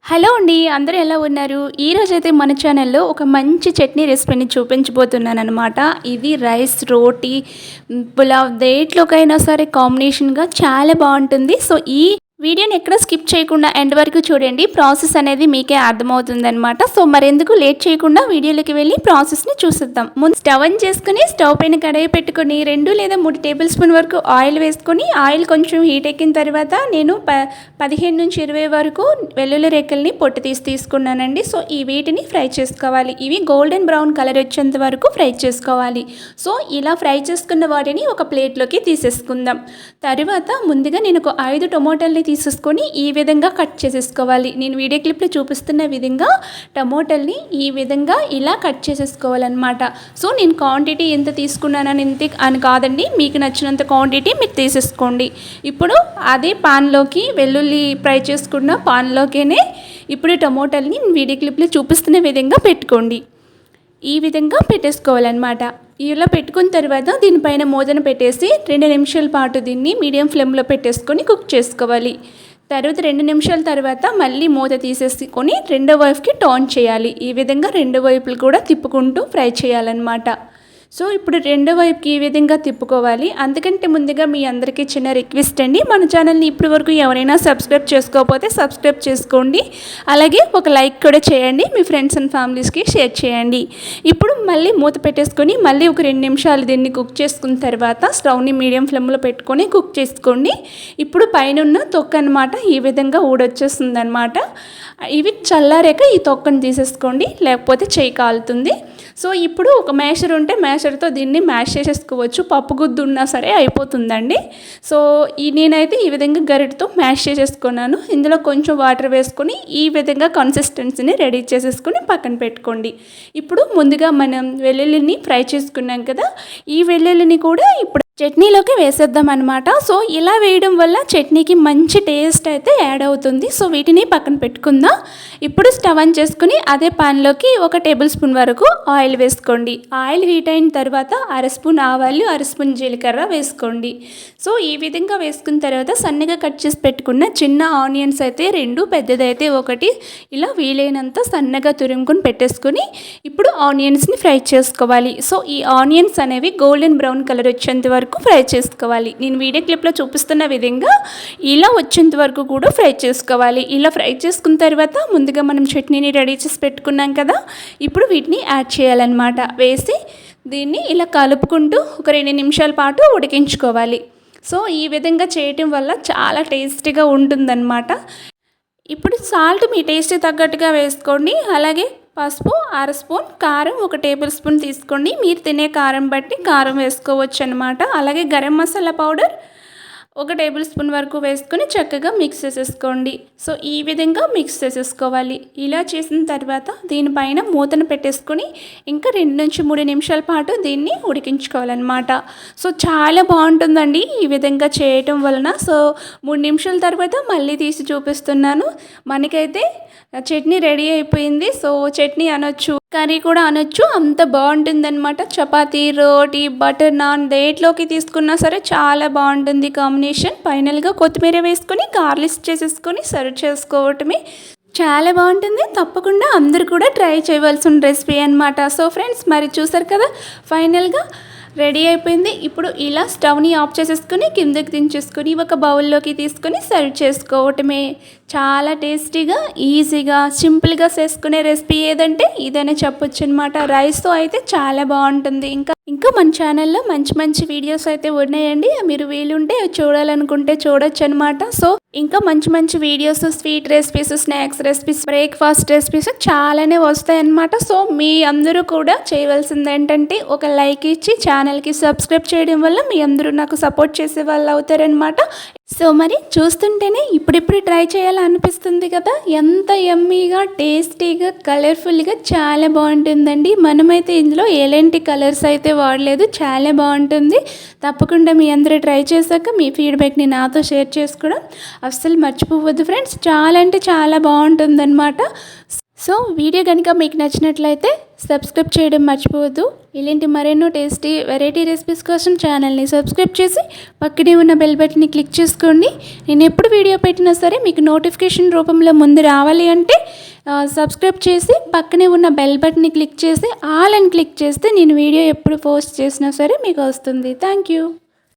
Hello అండి, అందరూ ఎలా ఉన్నారు? ఈరోజైతే మన ఛానల్లో ఒక మంచి చట్నీ రెసిపీని చూపించబోతున్నానన్నమాట. ఇది రైస్, రోటీ, పులావ్ దేంట్లోకైనా సరే కాంబినేషన్‌గా చాలా బావుంటుంది. సో, ఈ వీడియోని ఎక్కడ స్కిప్ చేయకుండా ఎండ్ వరకు చూడండి. ప్రాసెస్ అనేది మీకే అర్థమవుతుందనమాట. సో, మరెందుకు లేట్ చేయకుండా వీడియోలోకి వెళ్ళి ప్రాసెస్‌ని చూసేద్దాం. ముందు స్టవ్ ఆన్ చేసుకొని స్టవ్ పైన కడాయి పెట్టుకొని 2 లేదా 3 టేబుల్ స్పూన్ వరకు ఆయిల్ వేసుకొని ఆయిల్ కొంచెం హీట్ ఎక్కిన తర్వాత నేను 15-20 వరకు వెల్లుల్లి రెక్కల్ని పొట్టు తీసుకున్నానండి. సో, ఈ వీటిని ఫ్రై చేసుకోవాలి. ఇవి గోల్డెన్ బ్రౌన్ కలర్ వచ్చేంత వరకు ఫ్రై చేసుకోవాలి. సో, ఇలా ఫ్రై చేసుకున్న వాటిని ఒక ప్లేట్లోకి తీసేసుకుందాం. తర్వాత ముందుగా నేను ఒక 5 టొమాటోల్ని తీసేసుకొని ఈ విధంగా కట్ చేసేసుకోవాలి. నేను వీడియో క్లిప్లో చూపిస్తున్న విధంగా టమోటాల్ని ఈ విధంగా ఇలా కట్ చేసేసుకోవాలన్నమాట. సో, నేను క్వాంటిటీ ఎంత తీసుకున్నానని ఇంత అని కాదండి, మీకు నచ్చినంత క్వాంటిటీ మీరు తీసేసుకోండి. ఇప్పుడు అదే పాన్లోకి వెల్లుల్లి ఫ్రై చేసుకున్న పాన్లోకేనే ఇప్పుడు టమోటాల్ని వీడియో క్లిప్లో చూపిస్తున్న విధంగా పెట్టుకోండి. ఈ విధంగా పెట్టేసుకోవాలన్నమాట. ఇలా పెట్టుకున్న తర్వాత దీనిపైన మూతను పెట్టేసి 2 నిమిషాల పాటు దీన్ని మీడియం ఫ్లేమ్లో పెట్టేసుకొని కుక్ చేసుకోవాలి. తర్వాత 2 నిమిషాల తర్వాత మళ్ళీ మూత తీసేసుకొని రెండో వైపుకి టర్న్ చేయాలి. ఈ విధంగా రెండు వైపులు కూడా తిప్పుకుంటూ ఫ్రై చేయాలన్నమాట. సో, ఇప్పుడు రెండో వైపుకి ఈ విధంగా తిప్పుకోవాలి. అందుకంటే ముందుగా మీ అందరికీ చిన్న రిక్వెస్ట్ అండి, మన ఛానల్ని ఇప్పటి వరకు ఎవరైనా సబ్స్క్రైబ్ చేసుకోకపోతే సబ్స్క్రైబ్ చేసుకోండి. అలాగే ఒక లైక్ కూడా చేయండి, మీ ఫ్రెండ్స్ అండ్ ఫ్యామిలీస్కి షేర్ చేయండి. ఇప్పుడు మళ్ళీ మూత పెట్టేసుకొని మళ్ళీ ఒక 2 నిమిషాలు దీన్ని కుక్ చేసుకున్న తర్వాత స్టవ్ని మీడియం ఫ్లేమ్లో పెట్టుకొని కుక్ చేసుకోండి. ఇప్పుడు పైన ఉన్న తొక్క అనమాట ఈ విధంగా ఊడొచ్చేస్తుంది అనమాట. ఇవి చల్లారాక ఈ తొక్కను తీసేసుకోండి, లేకపోతే చేయి కాలుతుంది. సో, ఇప్పుడు ఒక మ్యాషర్ ఉంటే మ్యాషర్తో దీన్ని మ్యాష్ చేసేసుకోవచ్చు. పప్పు గుద్దు ఉన్నా సరే అయిపోతుందండి. సో, నేనైతే ఈ విధంగా గరిటతో మ్యాష్ చేసేసుకున్నాను. ఇందులో కొంచెం వాటర్ వేసుకొని ఈ విధంగా కన్సిస్టెన్సీని రెడీ చేసేసుకొని పక్కన పెట్టుకోండి. ఇప్పుడు ముందుగా మనం వెల్లుల్లిని ఫ్రై చేసుకున్నాం కదా, ఈ వెల్లుల్లిని కూడా ఇప్పుడు చట్నీలోకి వేసేద్దాం అనమాట. సో, ఇలా వేయడం వల్ల చట్నీకి మంచి టేస్ట్ అయితే యాడ్ అవుతుంది. సో, వీటిని పక్కన పెట్టుకుందాం. ఇప్పుడు స్టవ్ ఆన్ చేసుకుని అదే పాన్లోకి 1 టేబుల్ స్పూన్ వరకు ఆయిల్ వేసుకోండి. ఆయిల్ హీట్ అయిన తర్వాత 1/2 స్పూన్ ఆవాలు, 1/2 స్పూన్ జీలకర్ర వేసుకోండి. సో, ఈ విధంగా వేసుకున్న తర్వాత సన్నగా కట్ చేసి పెట్టుకున్న చిన్న ఆనియన్స్ అయితే 2, పెద్దదైతే 1 ఇలా వీలైనంత సన్నగా తురుముకొని పెట్టేసుకొని ఇప్పుడు ఆనియన్స్ని ఫ్రై చేసుకోవాలి. సో, ఈ ఆనియన్స్ అనేవి గోల్డెన్ బ్రౌన్ కలర్ వచ్చేంత వరకు ఫ్రై చేసుకోవాలి. నేను వీడియో క్లిప్లో చూపిస్తున్న విధంగా ఇలా వచ్చేంత వరకు కూడా ఫ్రై చేసుకోవాలి. ఇలా ఫ్రై చేసుకున్న తర్వాత ముందుగా మనం చట్నీని రెడీ చేసి పెట్టుకున్నాం కదా, ఇప్పుడు వీటిని యాడ్ చేయాలన్నమాట. వేసి దీన్ని ఇలా కలుపుకుంటూ ఒక 2 నిమిషాల పాటు ఉడికించుకోవాలి. సో, ఈ విధంగా చేయటం వల్ల చాలా టేస్టీగా ఉంటుందన్నమాట. ఇప్పుడు సాల్ట్ మీ టేస్ట్ తగ్గట్టుగా వేసుకోండి. అలాగే పసుపు 1/2 స్పూన్, కారం 1 టేబుల్ స్పూన్ తీసుకోండి. మీరు తినే కారం బట్టి కారం వేసుకోవచ్చు అనమాట. అలాగే garam masala powder 1 table spoon వరకు వేసుకొని చక్కగా మిక్స్ చేసేసుకోండి. సో, ఈ విధంగా మిక్స్ చేసేసుకోవాలి. ఇలా చేసిన తర్వాత దీనిపైన మూతను పెట్టేసుకొని ఇంకా 2-3 నిమిషాల పాటు దీన్ని ఉడికించుకోవాలన్నమాట. సో, చాలా బాగుంటుందండి ఈ విధంగా చేయటం వలన. సో, 3 నిమిషాల తర్వాత మళ్ళీ తీసి చూపిస్తున్నాను. మనకైతే చట్నీ రెడీ అయిపోయింది. సో, చట్నీ అనొచ్చు, కర్రీ కూడా అనొచ్చు, అంత బాగుంటుందన్నమాట. చపాతీ, రోటీ, బటర్ నాన్ దేంట్లోకి తీసుకున్నా సరే చాలా బాగుంటుంది కాంబినేషన్. ఫైనల్గా కొత్తిమీర వేసుకొని గార్లిష్ చేసేసుకొని సర్వ్ చేసుకోవటమే. చాలా బాగుంటుంది. తప్పకుండా అందరూ కూడా ట్రై చేయవలసిన రెసిపీ అనమాట. సో, ఫ్రెండ్స్, మరి చూసారు కదా, ఫైనల్గా రెడీ అయిపోయింది. ఇప్పుడు ఇలా స్టవ్ని ఆఫ్ చేసేసుకొని కిందకి దించేసుకొని ఒక బౌల్లోకి తీసుకొని సర్వ్ చేసుకోవటమే. చాలా టేస్టీగా, ఈజీగా, సింపుల్గా చేసుకునే రెసిపీ ఏదంటే ఇదనే చెప్పొచ్చు అనమాట. రైస్తో అయితే చాలా బాగుంటుంది. ఇంకా మన ఛానల్లో మంచి మంచి వీడియోస్ అయితే ఉన్నాయండి. మీరు వీలుంటే చూడాలనుకుంటే చూడొచ్చు అనమాట. సో, ఇంకా మంచి మంచి videos, sweet recipes, snacks recipes, breakfast recipes చాలానే వస్తాయన్నమాట. సో, మీ అందరూ కూడా చేయవలసింది ఏంటంటే ఒక లైక్ ఇచ్చి ఛానల్కి సబ్స్క్రైబ్ చేయడం వల్ల మీ అందరూ నాకు సపోర్ట్ చేసే వాళ్ళు అవుతారనమాట. సో, మరి చూస్తుంటేనే ఇప్పుడిప్పుడు ట్రై చేయాలనిపిస్తుంది కదా. ఎంత యమ్మీగా, టేస్టీగా, కలర్ఫుల్గా చాలా బాగుంటుందండి. మనమైతే ఇందులో ఎలాంటి కలర్స్ అయితే వాడలేదు. చాలా బాగుంటుంది. తప్పకుండా మీ అందరూ ట్రై చేశాక మీ ఫీడ్బ్యాక్ని నాతో షేర్ చేసుకోవడం అస్సలు మర్చిపోవద్దు ఫ్రెండ్స్. చాలా అంటే చాలా బాగుంటుందన్నమాట. సో వీడియో కనుక మీకు నచ్చినట్లయితే సబ్స్క్రైబ్ చేయడం మర్చిపోవద్దు. ఇలాంటి మరెన్నో టేస్టీ వెరైటీ రెసిపీస్ కోసం ఛానల్ని సబ్స్క్రైబ్ చేసి పక్కనే ఉన్న బెల్ బటన్ని క్లిక్ చేసుకోండి. నేను ఎప్పుడు వీడియో పెట్టినా సరే మీకు నోటిఫికేషన్ రూపంలో ముందు రావాలి అంటే సబ్స్క్రైబ్ చేసి పక్కనే ఉన్న బెల్ బటన్ని క్లిక్ చేసి ఆల్ అని క్లిక్ చేస్తే నేను వీడియో ఎప్పుడు పోస్ట్ చేసినా సరే మీకు వస్తుంది. Thank you.